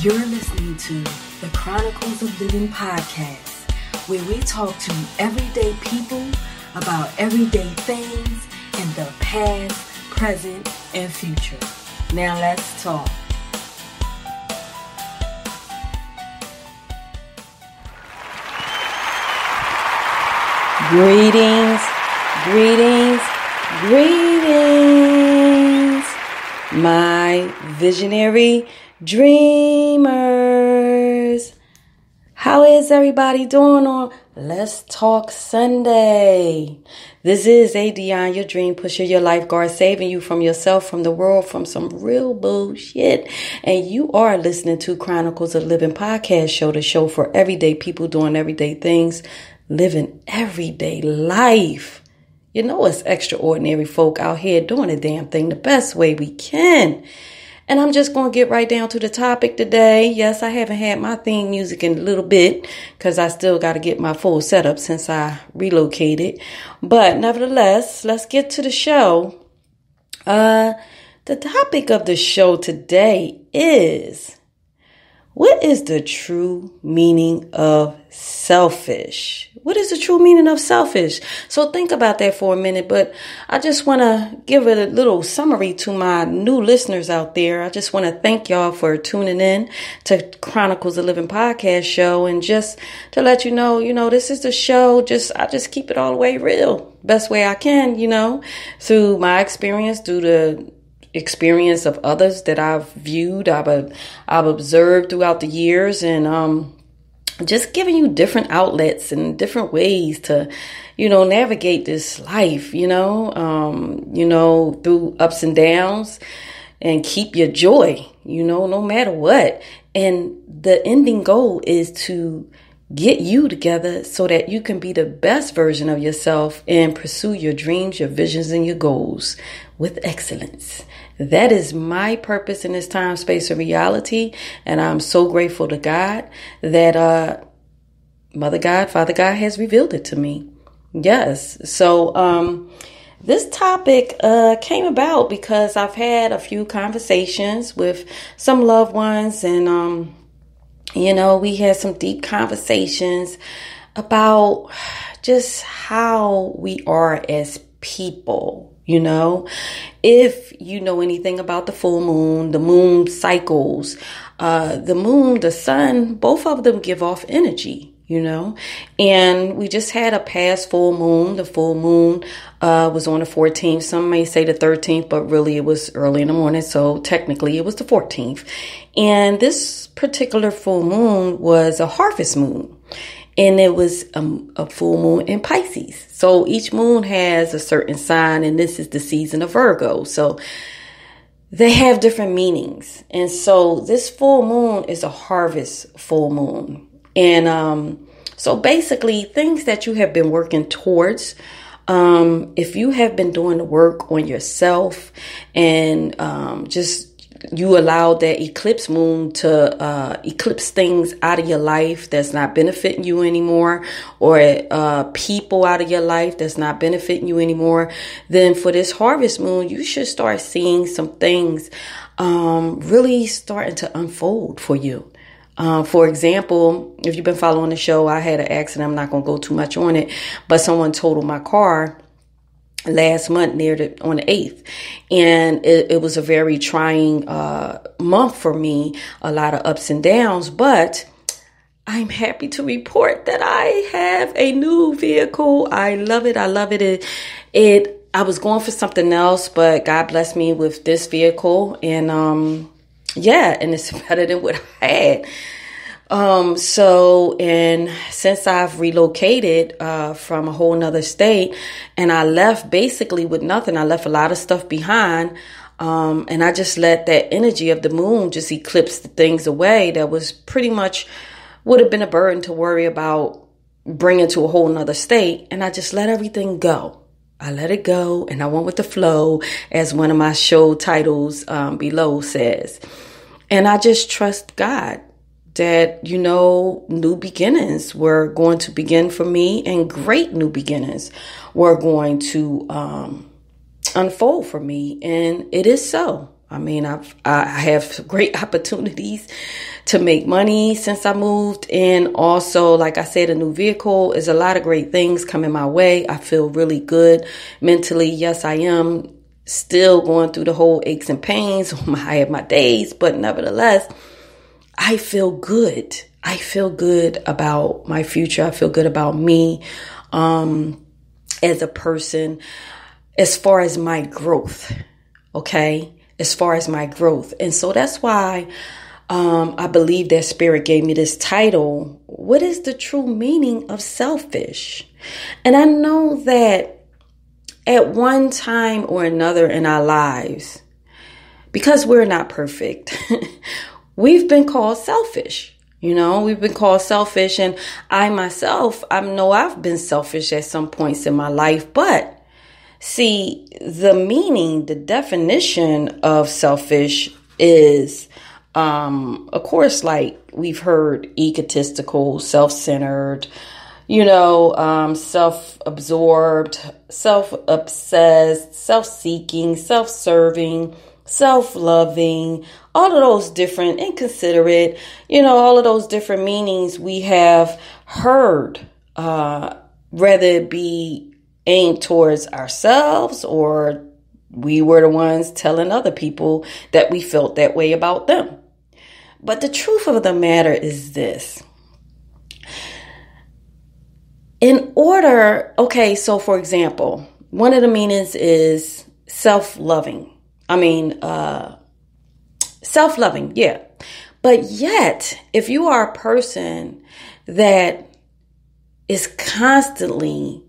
You're listening to the Chronicles of Living podcast, where we talk to everyday people about everyday things in the past, present, and future. Now let's talk. Greetings, greetings, greetings, my visionary dreamers. How is everybody doing on Let's Talk Sunday? This is ADionne, your dream pusher, your lifeguard, saving you from yourself, from the world, from some real bullshit. And you are listening to Chronicles of Living podcast show, the show for everyday people doing everyday things, living everyday life. You know, it's extraordinary folk out here doing the damn thing the best way we can. And I'm just going to get right down to the topic today. Yes, I haven't had my theme music in a little bit because I still got to get my full setup since I relocated. But nevertheless, let's get to the show. The topic of the show today is, what is the true meaning of selfish? What is the true meaning of selfish? So think about that for a minute, but I just want to give it a little summary to my new listeners out there. I just want to thank y'all for tuning in to Chronicles of Living podcast show, and just to let you know, this is the show. I just keep it all the way real, best way I can, through my experience, through the experience of others that I've viewed, I've observed throughout the years, and just giving you different outlets and different ways to, navigate this life, through ups and downs, and keep your joy, no matter what. And the ending goal is to get you together so that you can be the best version of yourself and pursue your dreams, your visions, and your goals with excellence. That is my purpose in this time, space, and reality. And I'm so grateful to God that Mother God, Father God has revealed it to me. Yes. So this topic came about because I've had a few conversations with some loved ones, and we had some deep conversations about just how we are as people. If you know anything about the full moon, the moon cycles, the moon, the sun, both of them give off energy, and we just had a past full moon. The full moon was on the 14th. Some may say the 13th, but really it was early in the morning. So technically it was the 14th. And this particular full moon was a harvest moon. And it was a full moon in Pisces. So each moon has a certain sign, and this is the season of Virgo. So they have different meanings. And so this full moon is a harvest full moon. And so basically things that you have been working towards, if you have been doing the work on yourself and just you allowed that eclipse moon to eclipse things out of your life that's not benefiting you anymore, or people out of your life that's not benefiting you anymore, then for this harvest moon, you should start seeing some things really starting to unfold for you. For example, if you've been following the show, I had an accident. I'm not going to go too much on it, but someone totaled my car last month on the 8th. And it was a very trying month for me, a lot of ups and downs, but I'm happy to report that I have a new vehicle. I love it. I love it. I was going for something else, but God blessed me with this vehicle, and and it's better than what I had. And since I've relocated from a whole nother state, and I left basically with nothing, I left a lot of stuff behind, and I just let that energy of the moon just eclipse the things away that was pretty much would have been a burden to worry about bringing to a whole nother state, and I just let everything go. I let it go, and I went with the flow, as one of my show titles below says. And I just trust God that, new beginnings were going to begin for me, and great new beginnings were going to unfold for me. And it is so. I mean, I have great opportunities to make money since I moved. And also, like I said, a new vehicle is a lot of great things coming my way. I feel really good mentally. Yes, I am still going through the whole aches and pains. I have my days, but nevertheless, I feel good. I feel good about my future. I feel good about me as a person, as far as my growth. Okay, as far as my growth. And so that's why I believe that Spirit gave me this title, What is the True Meaning of Selfish? And I know that at one time or another in our lives, because we're not perfect, we've been called selfish. You know, we've been called selfish. And I myself, I know I've been selfish at some points in my life. But see, the meaning, the definition of selfish is, of course, like we've heard, egotistical, self-centered, self-absorbed, self-obsessed, self-seeking, self-serving, self-loving, all of those different, inconsiderate, all of those different meanings we have heard, whether it be aimed towards ourselves or we were the ones telling other people that we felt that way about them. But the truth of the matter is this. So for example, one of the meanings is self-loving. Self-loving, yeah. But yet, if you are a person that is constantly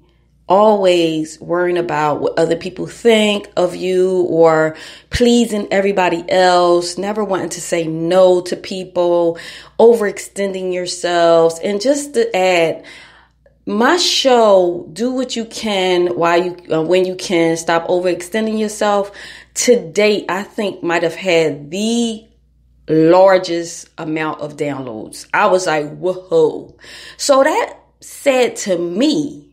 always worrying about what other people think of you or pleasing everybody else, never wanting to say no to people, overextending yourselves, and just to add, my show, do what you can when you can, stop overextending yourself. To date, I think might have had the largest amount of downloads. I was like, whoa. So what that said to me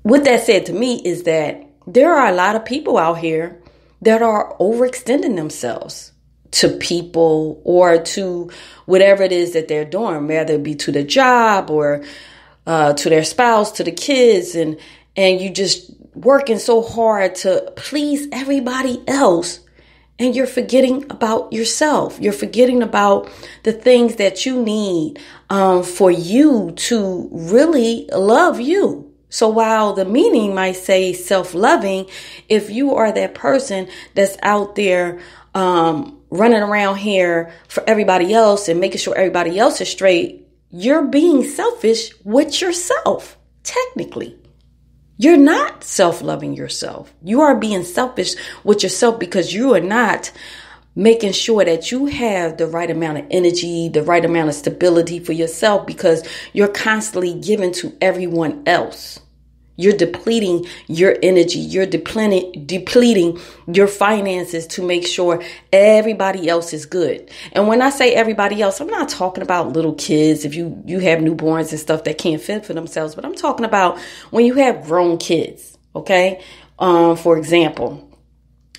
is that there are a lot of people out here that are overextending themselves to people or to whatever it is that they're doing, whether it be to the job or to their spouse, to the kids, and you just working so hard to please everybody else, and you're forgetting about yourself. You're forgetting about the things that you need for you to really love you. So while the meaning might say self-loving, if you are that person that's out there running around here for everybody else and making sure everybody else is straight, you're being selfish with yourself, technically. You're not self-loving yourself. You are being selfish with yourself because you are not making sure that you have the right amount of energy, the right amount of stability for yourself, because you're constantly giving to everyone else. You're depleting your energy. You're depleting your finances to make sure everybody else is good. And when I say everybody else, I'm not talking about little kids. If you have newborns and stuff that can't fend for themselves, but I'm talking about when you have grown kids. Okay. For example,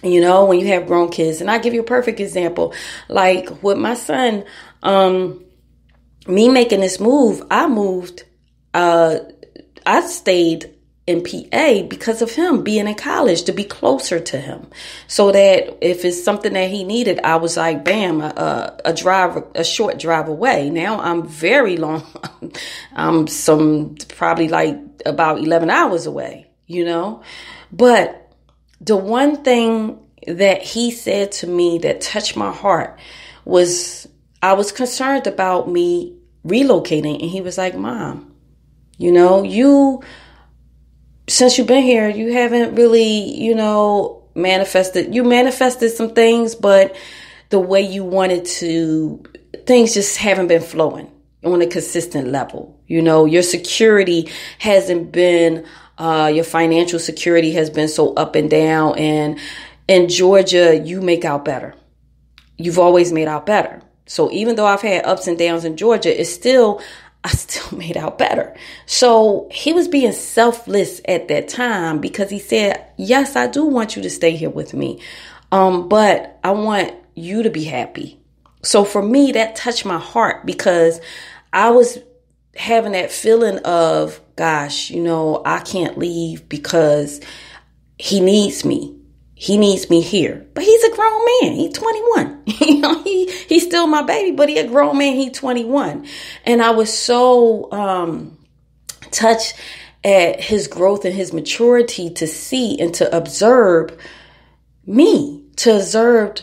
when you have grown kids, and I'll give you a perfect example, like with my son, me making this move, I stayed in PA because of him being in college, to be closer to him, so that if it's something that he needed, I was like, bam, a short drive away. Now I'm very long. I'm probably like about 11 hours away, But the one thing that he said to me that touched my heart was, I was concerned about me relocating. And he was like, Mom, since you've been here, you haven't really, manifested. You manifested some things, but the way you wanted to, things just haven't been flowing on a consistent level. Your security hasn't been, your financial security has been so up and down. And in Georgia, you make out better. You've always made out better. So even though I've had ups and downs in Georgia, I still made out better. So he was being selfless at that time because he said, yes, I do want you to stay here with me. But I want you to be happy. So for me, that touched my heart because I was having that feeling of, gosh, I can't leave because he needs me. He needs me here. But he's a grown man. He's 21. He's still my baby, but he's a grown man. He's 21. And I was so touched at his growth and his maturity to see and to observe me, to observe,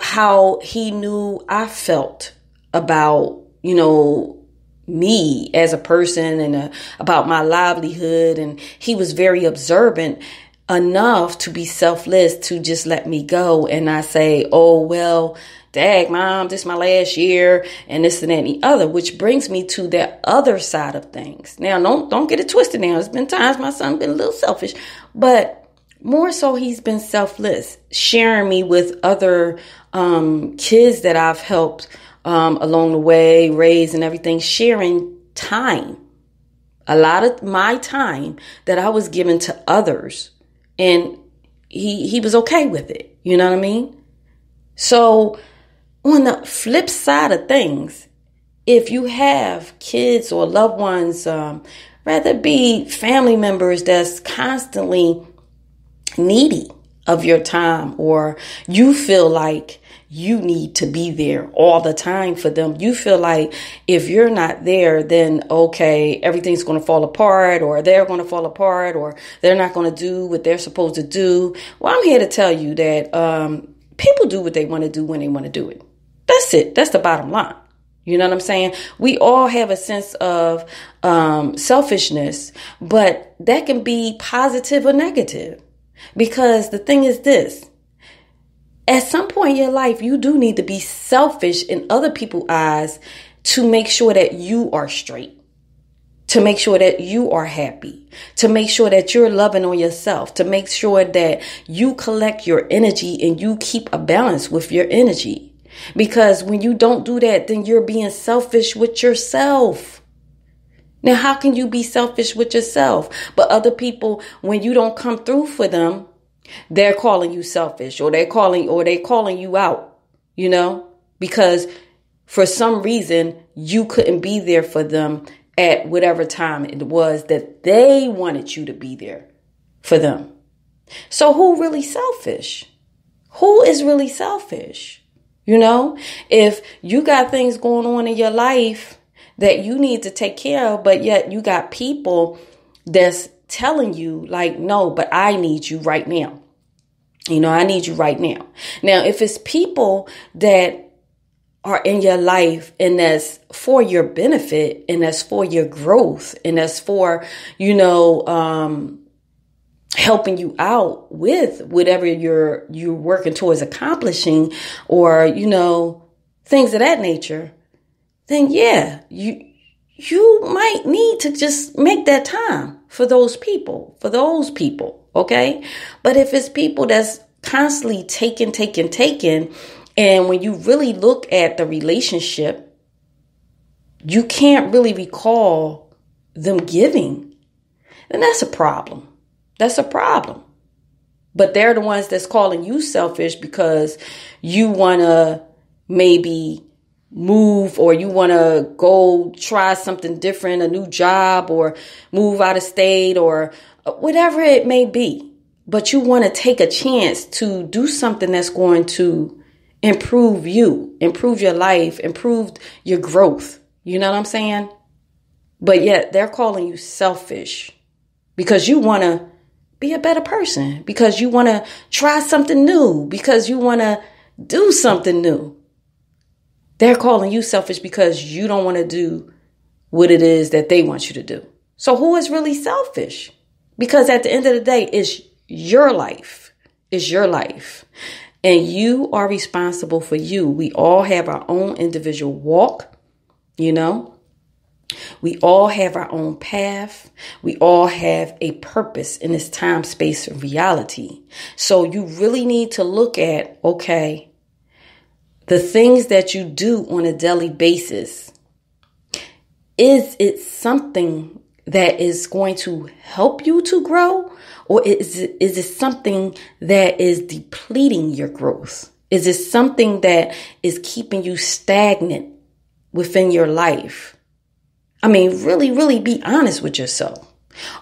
how he knew I felt about, me as a person and about my livelihood. And he was very observant enough to be selfless to just let me go and not say, oh, well, dag, mom, this is my last year and this and that and the other, which brings me to that other side of things. Now, don't get it twisted now. There's been times my son been a little selfish, but more so he's been selfless, sharing me with other kids that I've helped along the way, raise and everything, sharing time. A lot of my time that I was given to others. And he was okay with it. You know what I mean? So on the flip side of things, if you have kids or loved ones, rather be family members that's constantly needy of your time, or you feel like you need to be there all the time for them. You feel like if you're not there, then okay, everything's going to fall apart, or they're going to fall apart, or they're not going to do what they're supposed to do. Well, I'm here to tell you that people do what they want to do when they want to do it. That's it. That's the bottom line. You know what I'm saying? We all have a sense of selfishness, but that can be positive or negative. Because the thing is this, at some point in your life, you do need to be selfish in other people's eyes to make sure that you are straight, to make sure that you are happy, to make sure that you're loving on yourself, to make sure that you collect your energy and you keep a balance with your energy. Because when you don't do that, then you're being selfish with yourself. Now, how can you be selfish with yourself? But other people, when you don't come through for them, they're calling you selfish, or they're calling you out, because for some reason you couldn't be there for them at whatever time it was that they wanted you to be there for them. So who really selfish? Who is really selfish? If you got things going on in your life that you need to take care of, but yet you got people that's telling you like, no, but I need you right now. I need you right now. Now, if it's people that are in your life and that's for your benefit and that's for your growth and that's for, helping you out with whatever you're working towards accomplishing, or, things of that nature, then yeah, you might need to just make that time for those people, okay? But if it's people that's constantly taking, and when you really look at the relationship, you can't really recall them giving, then that's a problem. That's a problem. But they're the ones that's calling you selfish because you want to maybe move, or you want to go try something different, a new job, or move out of state, or whatever it may be. But you want to take a chance to do something that's going to improve you, improve your life, improve your growth. You know what I'm saying? But yet they're calling you selfish because you want to be a better person, because you want to try something new, because you want to do something new. They're calling you selfish because you don't want to do what it is that they want you to do. So who is really selfish? Because at the end of the day, it's your life. It's your life. And you are responsible for you. We all have our own individual walk, We all have our own path. We all have a purpose in this time, space, and reality. So you really need to look at, okay, the things that you do on a daily basis. Is it something that is going to help you to grow? Or is it something that is depleting your growth? Is it something that is keeping you stagnant within your life? I mean, really, really be honest with yourself.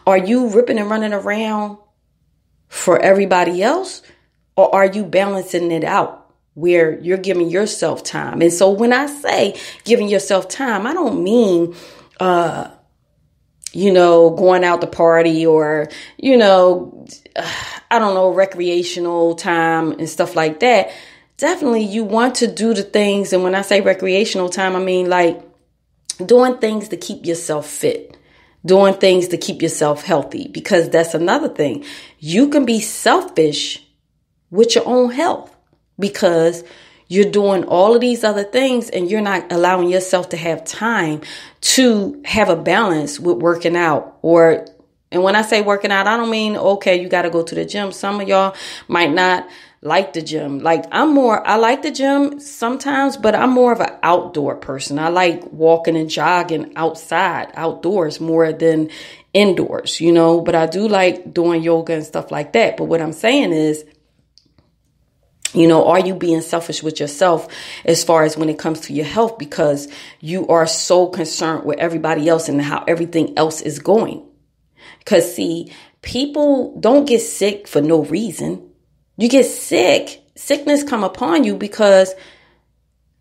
Are you ripping and running around for everybody else? Or are you balancing it out where you're giving yourself time? And so when I say giving yourself time, I don't mean, going out to party or, recreational time and stuff like that. Definitely you want to do the things. And when I say recreational time, I mean like doing things to keep yourself fit, doing things to keep yourself healthy, because that's another thing. You can be selfish with your own health because you're doing all of these other things and you're not allowing yourself to have time to have a balance with working out. And when I say working out, I don't mean, okay, you got to go to the gym. Some of y'all might not like the gym. Like I like the gym sometimes, but I'm more of an outdoor person. I like walking and jogging outside, outdoors more than indoors, but I do like doing yoga and stuff like that. But what I'm saying is, are you being selfish with yourself as far as when it comes to your health, because you are so concerned with everybody else and how everything else is going? Because see, people don't get sick for no reason. You get sick. Sickness come upon you because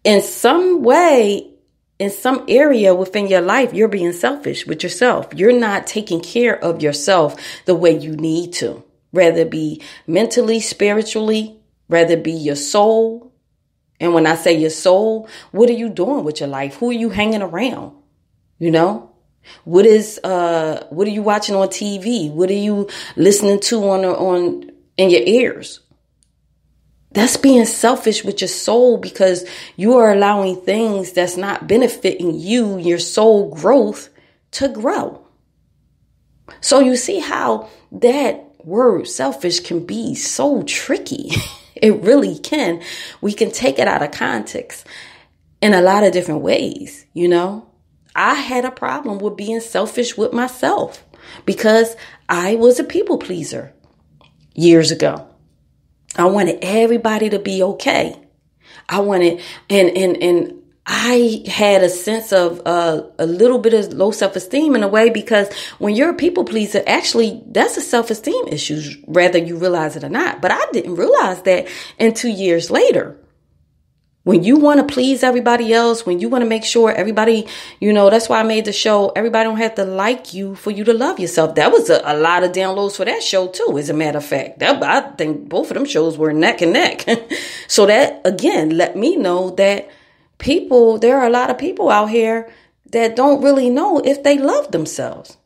in some way, in some area within your life, you're being selfish with yourself. You're not taking care of yourself the way you need to, whether it be mentally, spiritually, whether it be your soul. And when I say your soul, what are you doing with your life? Who are you hanging around? What are you watching on TV? What are you listening to on in your ears? That's being selfish with your soul, because you are allowing things that's not benefiting you, your soul growth, to grow. So you see how that word selfish can be so tricky. It really can. We can take it out of context in a lot of different ways. I had a problem with being selfish with myself because I was a people pleaser years ago. I wanted everybody to be okay. I wanted, and I had a sense of a little bit of low self-esteem in a way, because when you're a people pleaser, actually, that's a self-esteem issue, whether you realize it or not. But I didn't realize that until years later. When you want to please everybody else, when you want to make sure everybody, that's why I made the show, everybody don't have to like you for you to love yourself. That was a lot of downloads for that show too, as a matter of fact. I think both of them shows were neck and neck. So that, again, let me know that there are a lot of people out here that don't really know if they love themselves.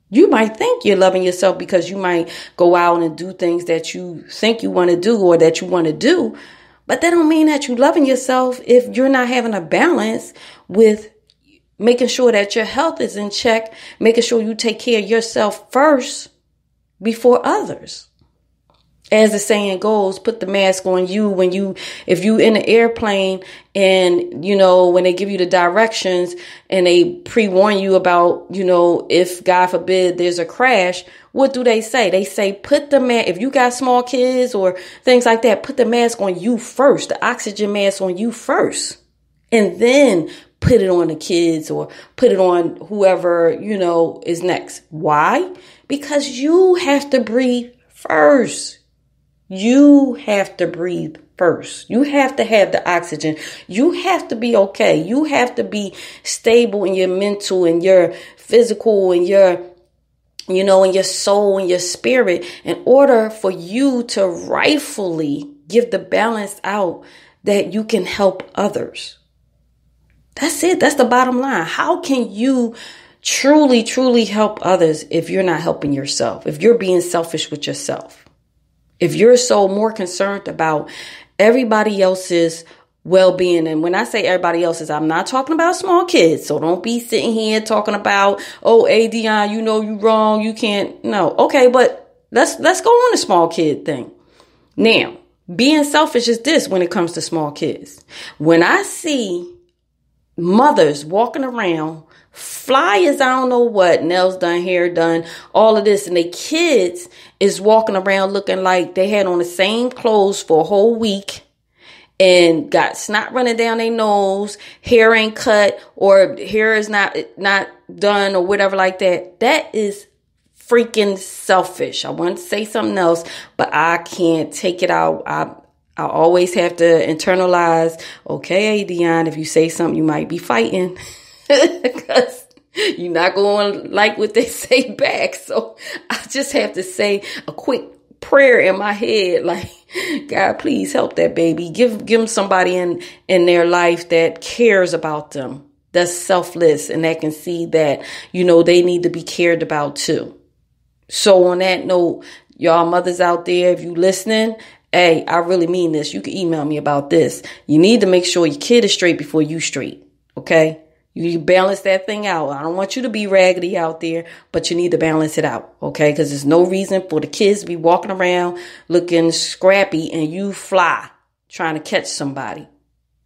You might think you're loving yourself because you might go out and do things that you think you want to do or that you want to do. But that don't mean that you're loving yourself if you're not having a balance with making sure that your health is in check, making sure you take care of yourself first before others. As the saying goes, put the mask on you if you in an airplane and, when they give you the directions and they pre-warn you about, if God forbid there's a crash, what do they say? They say, put the mask, if you got small kids or things like that, put the mask on you first, the oxygen mask on you first, and then put it on the kids or put it on whoever, is next. Why? Because you have to breathe first. You have to breathe first. You have to have the oxygen. You have to be okay. You have to be stable in your mental and your physical and your, and your soul and your spirit in order for you to rightfully give the balance out that you can help others. That's it. That's the bottom line. How can you truly, truly help others if you're not helping yourself? If you're being selfish with yourself? If you're so more concerned about everybody else's well-being, and when I say everybody else's, I'm not talking about small kids. So don't be sitting here talking about, ADionne, you wrong. You can't. No. Okay. But let's go on the small kid thing. Now, being selfish is this when it comes to small kids. When I see mothers walking around Fly as I don't know what, nails done, hair done, all of this. And they kids is walking around looking like they had on the same clothes for a whole week and got snot running down their nose, hair ain't cut, or hair is not done or whatever like that. That is freaking selfish. I want to say something else, but I can't take it out. I always have to internalize, okay, ADionne, if you say something, you might be fighting. Because you're not going to like what they say back. So I just have to say a quick prayer in my head, like, God, please help that baby. Give them somebody in their life that cares about them, that's selfless, and that can see that, they need to be cared about too. So on that note, y'all mothers out there, if you listening, hey, I really mean this. You can email me about this. You need to make sure your kid is straight before you straight. Okay? You balance that thing out. I don't want you to be raggedy out there, but you need to balance it out. Okay? Because there's no reason for the kids to be walking around looking scrappy and you fly trying to catch somebody.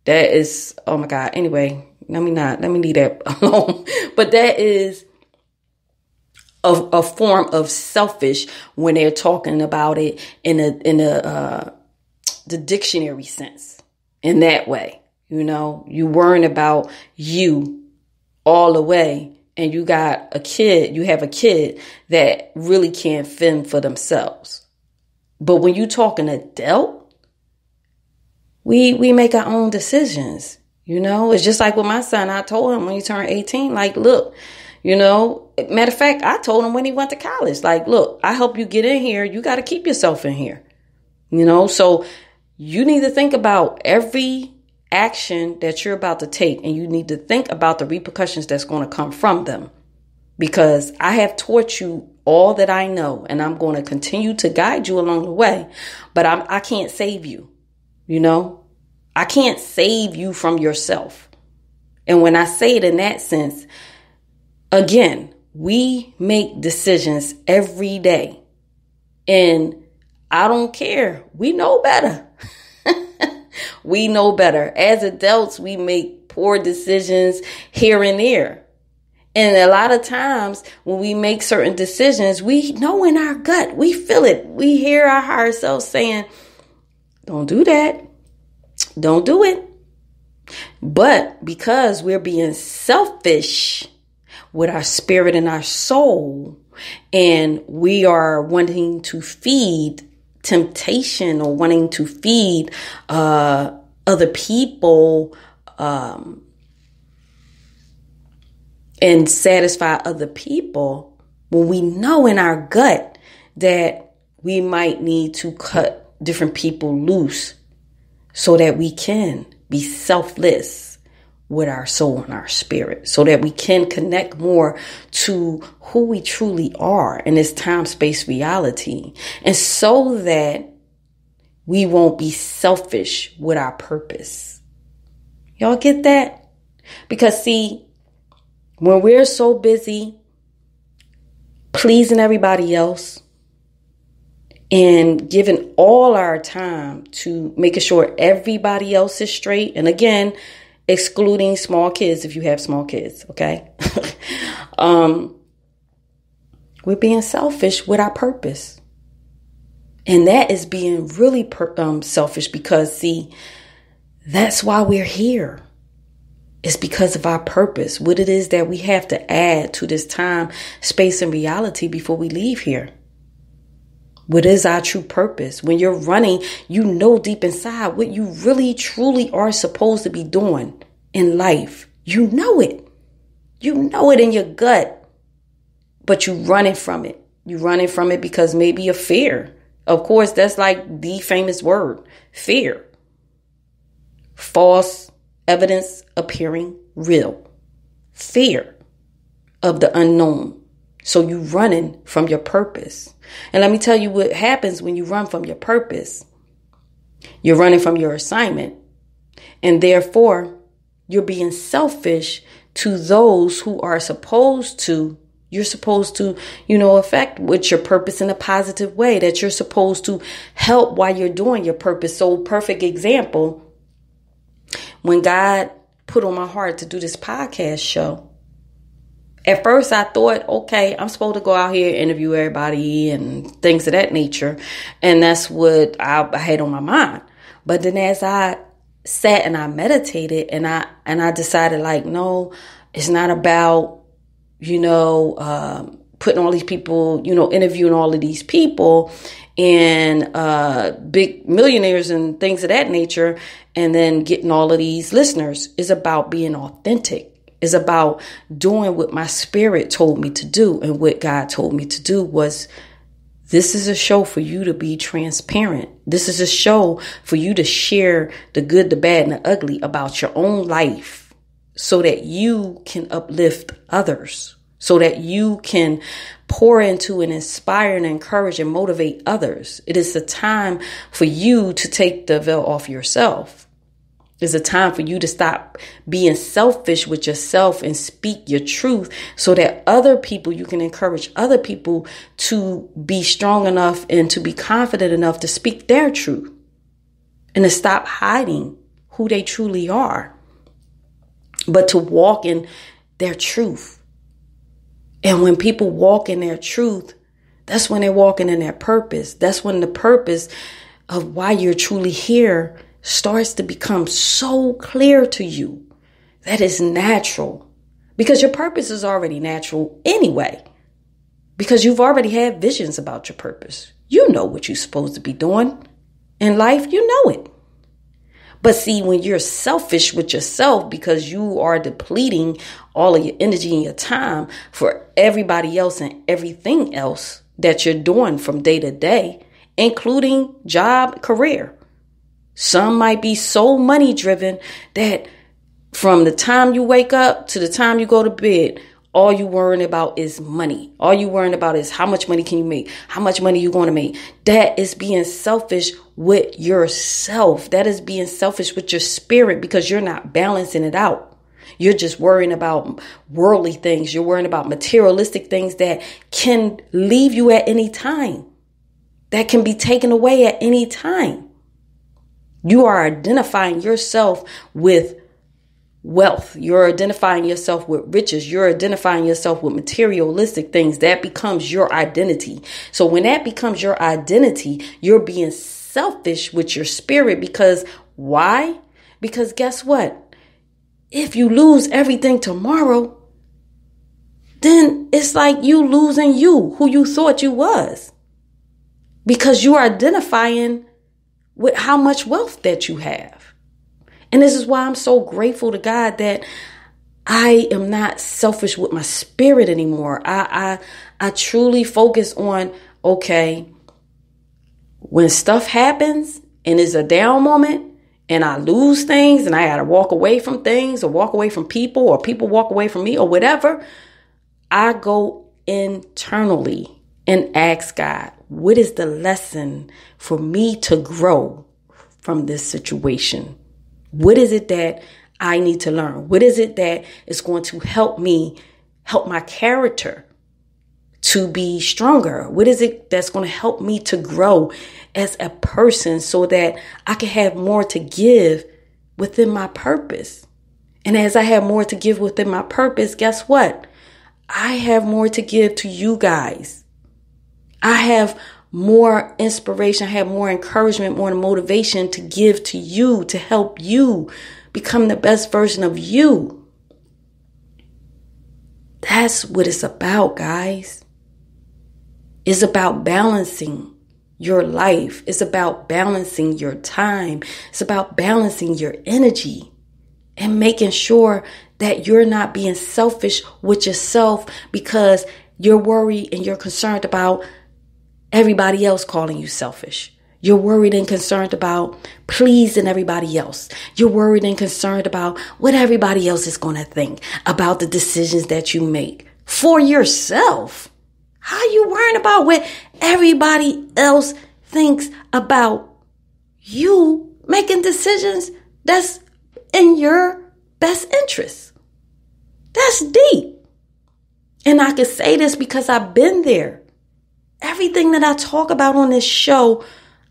That is, oh my God. Anyway, let me leave that alone. But that is a form of selfish when they're talking about it in the dictionary sense. In that way, you worrying about you all the way, and you have a kid that really can't fend for themselves. But when you talk an adult, we make our own decisions. It's just like with my son. I told him when he turned 18, like, look, matter of fact, I told him when he went to college, like, look, I help you get in here. You got to keep yourself in here, so you need to think about every action that you're about to take, and you need to think about the repercussions that's going to come from them, because I have taught you all that I know, and I'm going to continue to guide you along the way, but I can't save you. I can't save you from yourself. And when I say it in that sense, again, we make decisions every day, and I don't care. We know better. We know better. As adults, we make poor decisions here and there. And a lot of times when we make certain decisions, we know in our gut, we feel it. We hear our higher self saying, don't do that. Don't do it. But because we're being selfish with our spirit and our soul, and we are wanting to feed temptation or wanting to feed other people and satisfy other people, when we know in our gut that we might need to cut different people loose so that we can be selfless with our soul and our spirit, so that we can connect more to who we truly are in this time-space reality, and so that we won't be selfish with our purpose. Y'all get that? Because see, when we're so busy pleasing everybody else and giving all our time to making sure everybody else is straight, and again, excluding small kids if you have small kids, okay? We're being selfish with our purpose. And that is being really selfish, because, see, that's why we're here. It's because of our purpose, what it is that we have to add to this time, space, and reality before we leave here. What is our true purpose? When you're running, you know deep inside what you really, truly are supposed to be doing in life. You know it. You know it in your gut. But you're running from it. You're running from it because maybe of fear. Of course, that's like the famous word, fear. False evidence appearing real. Fear of the unknown. So you're running from your purpose. And let me tell you what happens when you run from your purpose. You're running from your assignment. And therefore, you're being selfish to those who are supposed to. You're supposed to, affect with your purpose in a positive way, that you're supposed to help while you're doing your purpose. So perfect example, when God put on my heart to do this podcast show, At first I thought, okay, I'm supposed to go out here, interview everybody and things of that nature. And that's what I had on my mind. But then as I sat and I meditated and I decided like, no, it's not about, putting all these people, interviewing all of these people and big millionaires and things of that nature, and then getting all of these listeners. Is about being authentic. Is about doing what my spirit told me to do. And what God told me to do was, this is a show for you to be transparent. This is a show for you to share the good, the bad, and the ugly about your own life so that you can uplift others, so that you can pour into and inspire and encourage and motivate others. It is a time for you to take the veil off yourself. It's a time for you to stop being selfish with yourself and speak your truth so that you can encourage other people to be strong enough and to be confident enough to speak their truth and to stop hiding who they truly are, but to walk in their truth. And when people walk in their truth, that's when they're walking in their purpose. That's when the purpose of why you're truly here starts to become so clear to you. That is natural, because your purpose is already natural anyway, because you've already had visions about your purpose. You know what you're supposed to be doing in life. You know it. But see, when you're selfish with yourself because you are depleting all of your energy and your time for everybody else and everything else that you're doing from day to day, including job, career. Some might be so money driven that from the time you wake up to the time you go to bed, all you worrying about is money. All you worrying about is how much money can you make? How much money you going to make? That is being selfish with yourself. That is being selfish with your spirit, because you're not balancing it out. You're just worrying about worldly things. You're worrying about materialistic things that can leave you at any time, that can be taken away at any time. You are identifying yourself with wealth. You're identifying yourself with riches. You're identifying yourself with materialistic things. That becomes your identity. So when that becomes your identity, you're being selfish with your spirit. Because why? Because guess what? If you lose everything tomorrow, then it's like you losing you, who you thought you was, because you are identifying with how much wealth that you have. And this is why I'm so grateful to God that I am not selfish with my spirit anymore. I truly focus on, okay, when stuff happens and it's a down moment and I lose things and I got to walk away from things or walk away from people or people walk away from me or whatever, I go internally and ask God, what is the lesson for me to grow from this situation? What is it that I need to learn? What is it that is going to help me, help my character to be stronger? What is it that's going to help me to grow as a person so that I can have more to give within my purpose? And as I have more to give within my purpose, guess what? I have more to give to you guys. I have more inspiration, I have more encouragement, more motivation to give to you, to help you become the best version of you. That's what it's about, guys. It's about balancing your life. It's about balancing your time. It's about balancing your energy and making sure that you're not being selfish with yourself because you're worried and you're concerned about everybody else calling you selfish. You're worried and concerned about pleasing everybody else. You're worried and concerned about what everybody else is going to think about the decisions that you make for yourself. How are you worrying about what everybody else thinks about you making decisions that's in your best interest? That's deep. And I can say this because I've been there. Everything that I talk about on this show,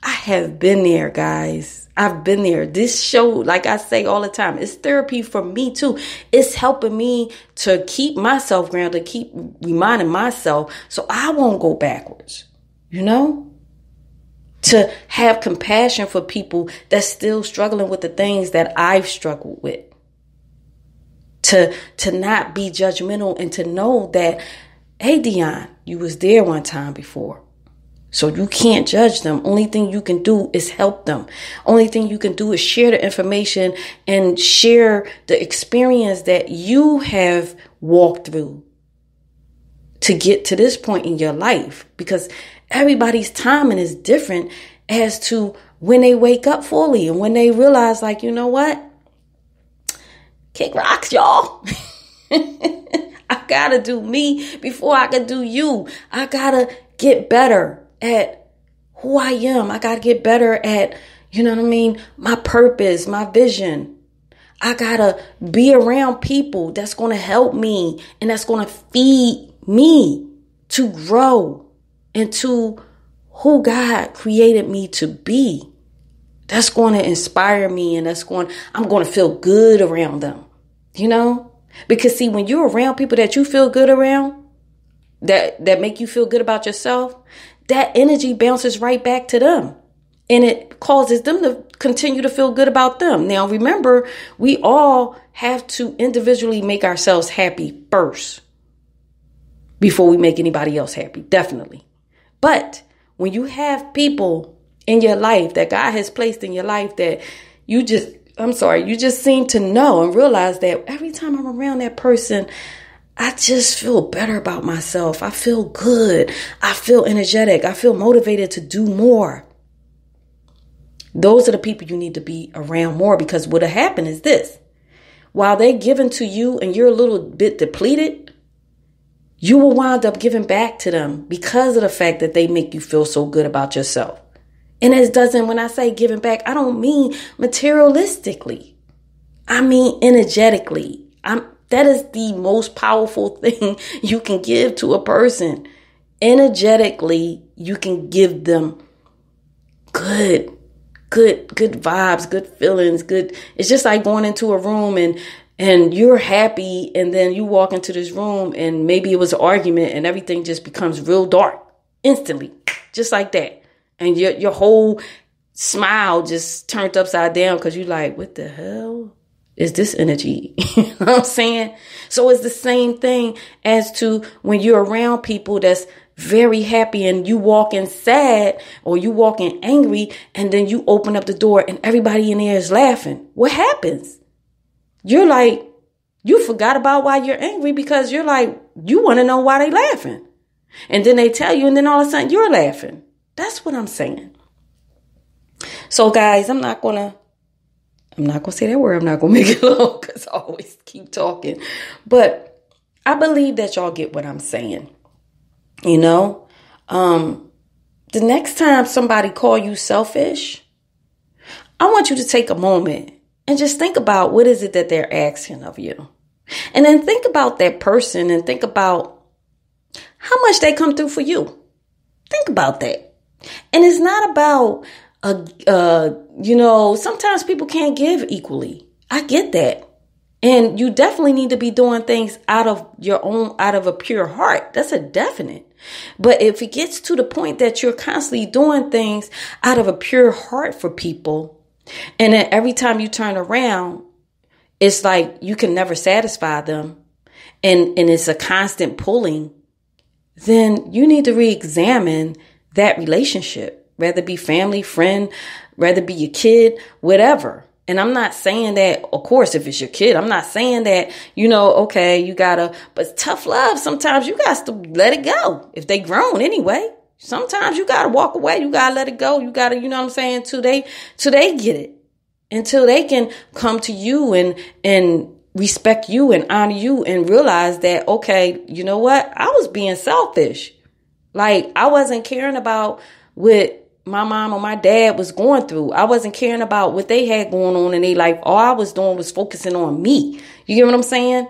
I have been there, guys. I've been there. This show, like I say all the time, it's therapy for me too. It's helping me to keep myself grounded, keep reminding myself so I won't go backwards, to have compassion for people that's still struggling with the things that I've struggled with. To not be judgmental and to know that, hey, Dionne, you was there one time before. So you can't judge them. Only thing you can do is help them. Only thing you can do is share the information and share the experience that you have walked through to get to this point in your life. Because everybody's timing is different as to when they wake up fully and when they realize, like, you know what? Kick rocks, y'all. I gotta do me before I can do you. I gotta get better at who I am. I gotta get better at, my purpose, my vision. I gotta be around people that's gonna help me and that's gonna feed me to grow into who God created me to be. That's going to inspire me, and I'm going to feel good around them, because see, when you're around people that you feel good around, that make you feel good about yourself, that energy bounces right back to them, and it causes them to continue to feel good about them. Now, remember, we all have to individually make ourselves happy first before we make anybody else happy. Definitely. But when you have people in your life that God has placed in your life that you just seem to know and realize that every time I'm around that person, I just feel better about myself. I feel good. I feel energetic. I feel motivated to do more. Those are the people you need to be around more, because what'll happen is this. While they're giving to you and you're a little bit depleted, you will wind up giving back to them because of the fact that they make you feel so good about yourself. And when I say giving back, I don't mean materialistically. I mean energetically. That is the most powerful thing you can give to a person. Energetically, you can give them good vibes, good feelings, good. It's just like going into a room and you're happy, and then you walk into this room and maybe it was an argument and everything just becomes real dark instantly, just like that. And your whole smile just turned upside down because you're like, what the hell is this energy? You know what I'm saying? So it's the same thing as to when you're around people that's very happy and you walk in sad or you walk in angry, and then you open up the door and everybody in there is laughing. What happens? You're like, you forgot about why you're angry because you're like, you want to know why they laughing. And then they tell you, and then all of a sudden you're laughing. That's what I'm saying. So guys, I'm not going to say that word. I'm not going to make it long because I always keep talking. But I believe that y'all get what I'm saying. The next time somebody call you selfish, I want you to take a moment and just think about what is it that they're asking of you. And then think about that person and think about how much they come through for you. Think about that. And it's not about, sometimes people can't give equally. I get that. And you definitely need to be doing things out of a pure heart. That's a definite. But if it gets to the point that you're constantly doing things out of a pure heart for people, and then every time you turn around, it's like you can never satisfy them, and it's a constant pulling, then you need to re-examine that relationship, whether it be family, friend, whether it be your kid, whatever. And I'm not saying that, of course, if it's your kid, I'm not saying that, okay, you gotta, but tough love, sometimes you got to let it go. If they grown anyway, sometimes you gotta walk away. You gotta let it go. You gotta, you know what I'm saying, till they get it, until they can come to you and respect you and honor you and realize that, okay, you know what? I was being selfish. Like, I wasn't caring about what my mom or my dad was going through. I wasn't caring about what they had going on in their life. All I was doing was focusing on me. You get what I'm saying?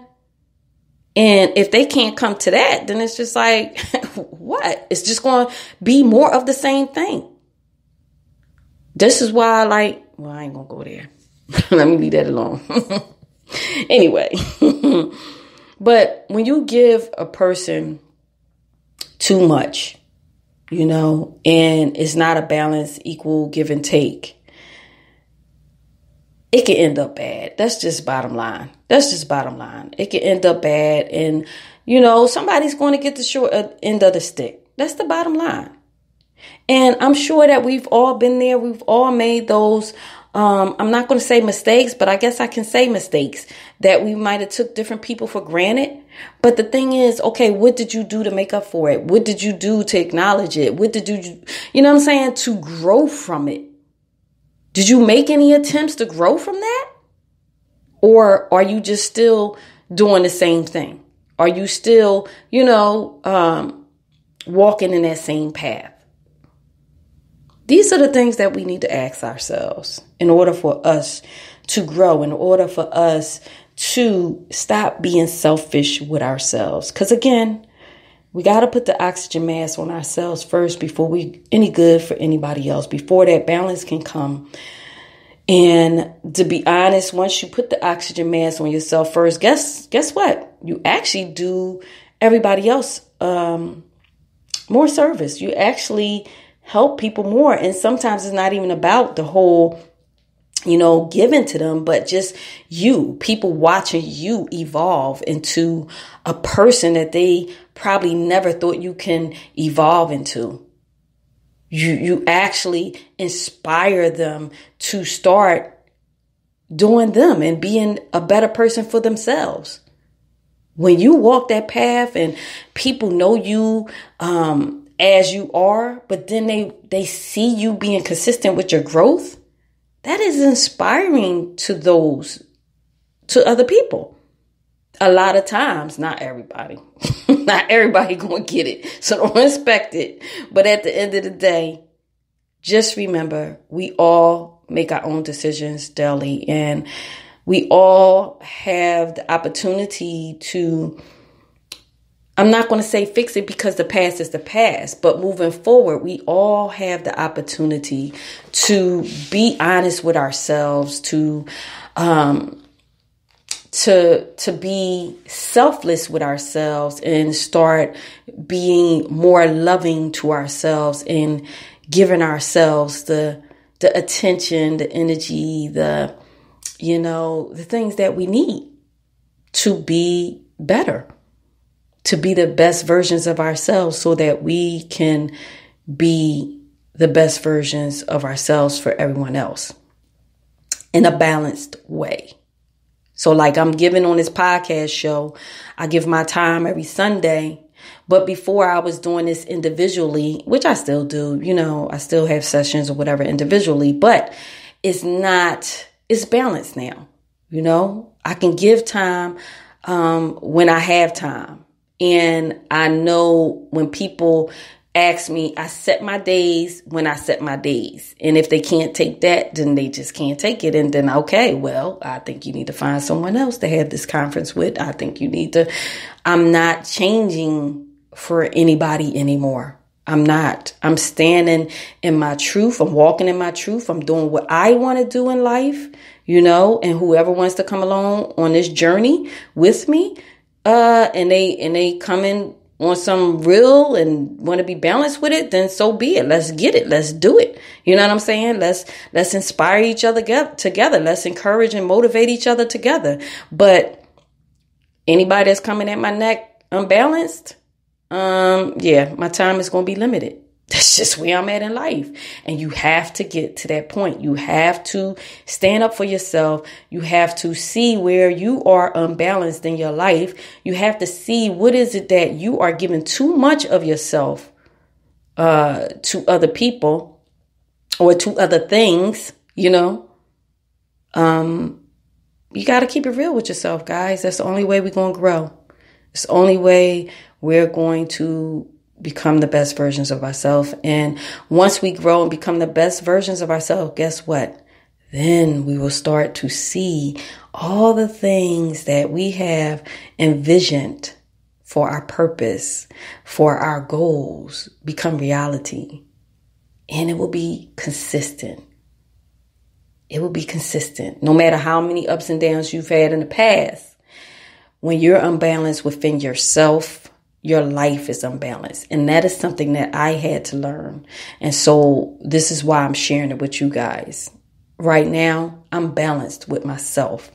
And if they can't come to that, then it's just like, what? It's just going to be more of the same thing. This is why, like, Well, I ain't going to go there. Let me leave that alone. Anyway, but when you give a person too much, and it's not a balance, equal give and take, it can end up bad. That's just bottom line. It can end up bad. And, somebody's going to get the short end of the stick. That's the bottom line. And I'm sure that we've all been there. We've all made those, I'm not going to say mistakes, but I guess I can say mistakes that we might have took different people for granted. But the thing is, okay, what did you do to make up for it? What did you do to acknowledge it? What did you, to grow from it? Did you make any attempts to grow from that? Or are you just still doing the same thing? Are you still, walking in that same path? These are the things that we need to ask ourselves in order for us to grow, in order for us to stop being selfish with ourselves. Because again, we got to put the oxygen mask on ourselves first before we any good for anybody else, before that balance can come. And to be honest, once you put the oxygen mask on yourself first, guess what? You actually do everybody else more service. You actually help people more. And sometimes it's not even about the whole, giving to them, but just people watching you evolve into a person that they probably never thought you can evolve into. You actually inspire them to start doing them and being a better person for themselves. When you walk that path and people know you as you are, but then they see you being consistent with your growth, that is inspiring to other people. A lot of times, not everybody. Not everybody going to get it. So don't expect it. But at the end of the day, just remember, we all make our own decisions daily. And we all have the opportunity to, I'm not going to say fix it because the past is the past. But moving forward, we all have the opportunity to be honest with ourselves, to be selfless with ourselves and start being more loving to ourselves and giving ourselves the attention, the energy, the things that we need to be better, to be the best versions of ourselves so that we can be the best versions of ourselves for everyone else in a balanced way. So like I'm giving on this podcast show, I give my time every Sunday. But before I was doing this individually, which I still do, I still have sessions or whatever individually, but it's balanced now. I can give time when I have time. And I know when people ask me, I set my days when I set my days. And if they can't take that, then they just can't take it. And then, okay, well, I think you need to find someone else to have this conference with. I think you need to, I'm not changing for anybody anymore. I'm not. I'm standing in my truth. I'm walking in my truth. I'm doing what I want to do in life, and whoever wants to come along on this journey with me, and they come in on some real and want to be balanced with it, then so be it. Let's get it. Let's do it. You know what I'm saying? Let's inspire each other together. Let's encourage and motivate each other together. But anybody that's coming at my neck unbalanced, my time is going to be limited. That's just where I'm at in life. And you have to get to that point. You have to stand up for yourself. You have to see where you are unbalanced in your life. You have to see what is it that you are giving too much of yourself to other people or to other things, You got to keep it real with yourself, guys. That's the only way we're going to grow. It's the only way we're going to become the best versions of ourselves. And once we grow and become the best versions of ourselves, guess what? Then we will start to see all the things that we have envisioned for our purpose, for our goals, become reality. And it will be consistent. it will be consistent. No matter how many ups and downs you've had in the past, when you're unbalanced within yourself, your life is unbalanced. And that is something that I had to learn. And so this is why I'm sharing it with you guys. Right now, I'm balanced with myself.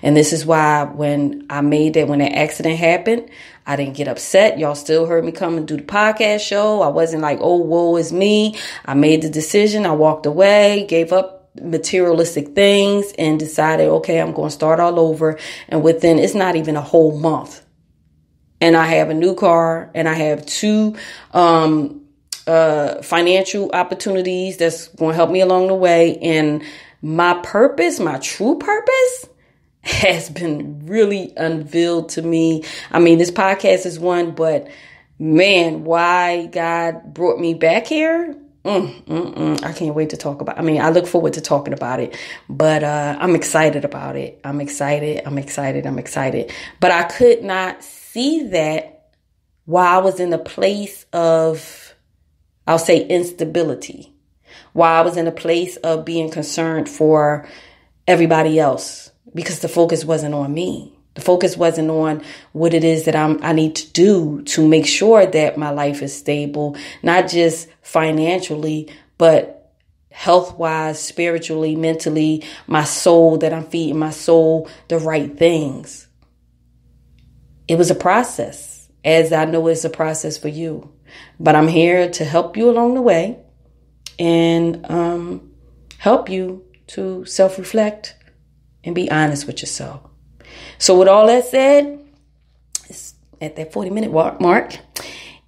And this is why when that accident happened, I didn't get upset. Y'all still heard me come and do the podcast show. I wasn't like, oh, woe is me. I made the decision. I walked away, gave up materialistic things and decided, okay, I'm going to start all over. And within, it's not even a whole month. And I have a new car and I have two financial opportunities that's going to help me along the way. And my purpose, my true purpose, has been really unveiled to me. I mean, this podcast is one, but man, why God brought me back here? I can't wait to talk about it. I mean, I look forward to talking about it, but I'm excited about it. I'm excited. But I could not see that while I was in a place of, I'll say, instability, while I was in a place of being concerned for everybody else. Because the focus wasn't on me. The focus wasn't on what it is that I need to do to make sure that my life is stable, not just financially, but health-wise, spiritually, mentally, my soul, that I'm feeding my soul the right things. It was a process, as I know it's a process for you. But I'm here to help you along the way and help you to self-reflect and be honest with yourself. So with all that said, it's at that 40-minute mark.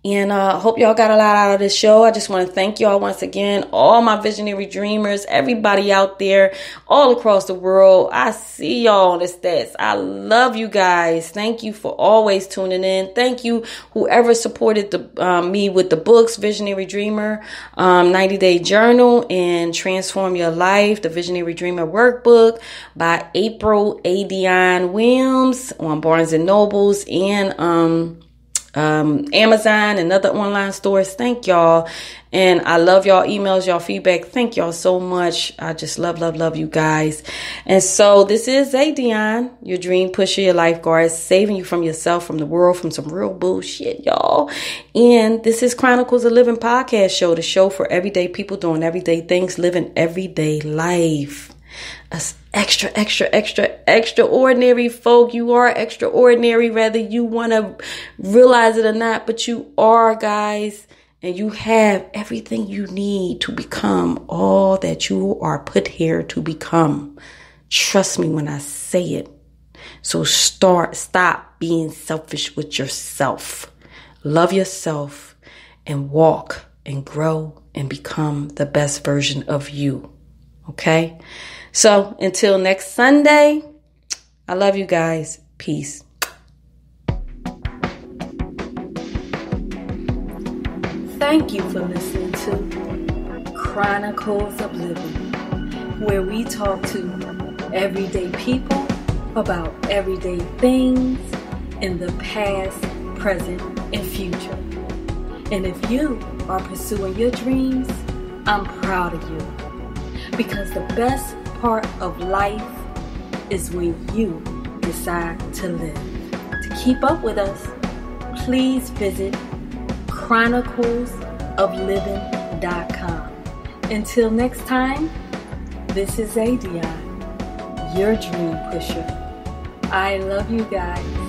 And I hope y'all got a lot out of this show. I just want to thank y'all once again, all my visionary dreamers, everybody out there, all across the world. I see y'all on the stats. I love you guys. Thank you for always tuning in. Thank you, whoever supported me with the books, Visionary Dreamer, 90-Day Journal, and Transform Your Life, the Visionary Dreamer Workbook by April ADionne Williams on Barnes & Nobles and Amazon and other online stores. Thank y'all. And I love y'all emails, y'all feedback. Thank y'all so much. I just love you guys. And so this is ADionne, your dream pusher, your lifeguard, saving you from yourself, from the world, from some real bullshit, y'all. And this is Chronicles of Living podcast show, the show for everyday people doing everyday things, living everyday life. Us extraordinary folk. You are extraordinary, whether you want to realize it or not, but you are, guys, and you have everything you need to become all that you are put here to become. Trust me when I say it. So stop being selfish with yourself. Love yourself and walk and grow and become the best version of you. Okay? So until next Sunday, I love you guys. Peace. Thank you for listening to Chronicles of Living, where we talk to everyday people about everyday things in the past, present, and future. And if you are pursuing your dreams, I'm proud of you. Because the best part of life is when you decide to live. To keep up with us, please visit chroniclesofliving.com. Until next time, this is ADionne, your dream pusher. I love you guys.